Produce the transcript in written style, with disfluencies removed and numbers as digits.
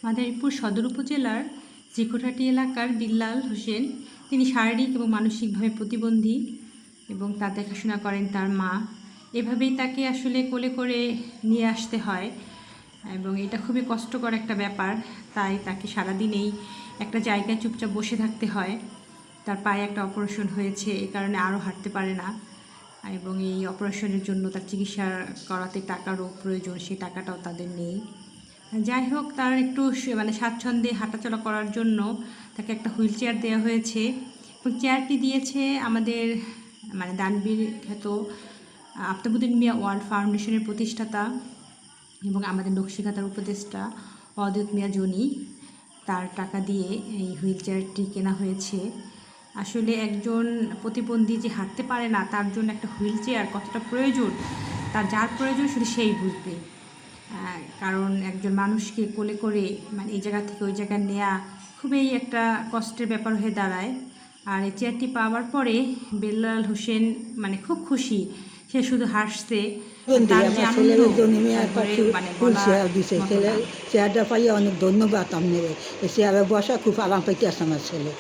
মাদারীপুর সদর উপজেলার জিকোঠাটি এলাকার বিল্লাল হোসেন, তিনি শারীরিক এবং মানসিকভাবে প্রতিবন্ধী এবং তার দেখাশোনা করেন তার মা। এভাবেই তাকে আসলে কোলে করে নিয়ে আসতে হয় এবং এটা খুবই কষ্টকর একটা ব্যাপার। তাই তাকে সারাদিনেই একটা জায়গায় চুপচাপ বসে থাকতে হয়। তার পায়ে একটা অপারেশন হয়েছে, এই কারণে আরও হাঁটতে পারে না এবং এই অপারেশনের জন্য তার চিকিৎসা করাতে টাকারও প্রয়োজন, সেই টাকাটাও তাদের নেই। যাই হোক, তার একটু স্বাচ্ছন্দ্যে হাঁটাচলা করার জন্য তাকে একটা হুইল চেয়ার দেওয়া হয়েছে এবং চেয়ারটি দিয়েছে আমাদের দানবীর খ্যাত আফতাবউদ্দিন মিয়া ওয়ার্ল্ড ফাউন্ডেশনের প্রতিষ্ঠাতা এবং আমাদের নকশিকাঁথার উপদেষ্টা অদ্বৈত মিয়া জনি। তার টাকা দিয়ে এই হুইল চেয়ারটি কেনা হয়েছে। আসলে একজন প্রতিবন্ধী যে হাঁটতে পারে না, তার জন্য একটা হুইল চেয়ার কতটা প্রয়োজন, যার প্রয়োজন শুধু সেই বুঝবে। কারণ একজন মানুষকে কোলে করে এই জায়গা থেকে ওই জায়গায় নেওয়া খুবই একটা কষ্টের ব্যাপার হয়ে দাঁড়ায়। আর এই চেয়ারটি পাওয়ার পরে বিল্লাল হোসেন খুব খুশি, সে শুধু হাসছে। চেয়ারটা পাইয়ে অনেক ধন্যবাদ আপনার। চেয়ারে বসা খুব আরাম পাইতে আসে আমার ছেলে।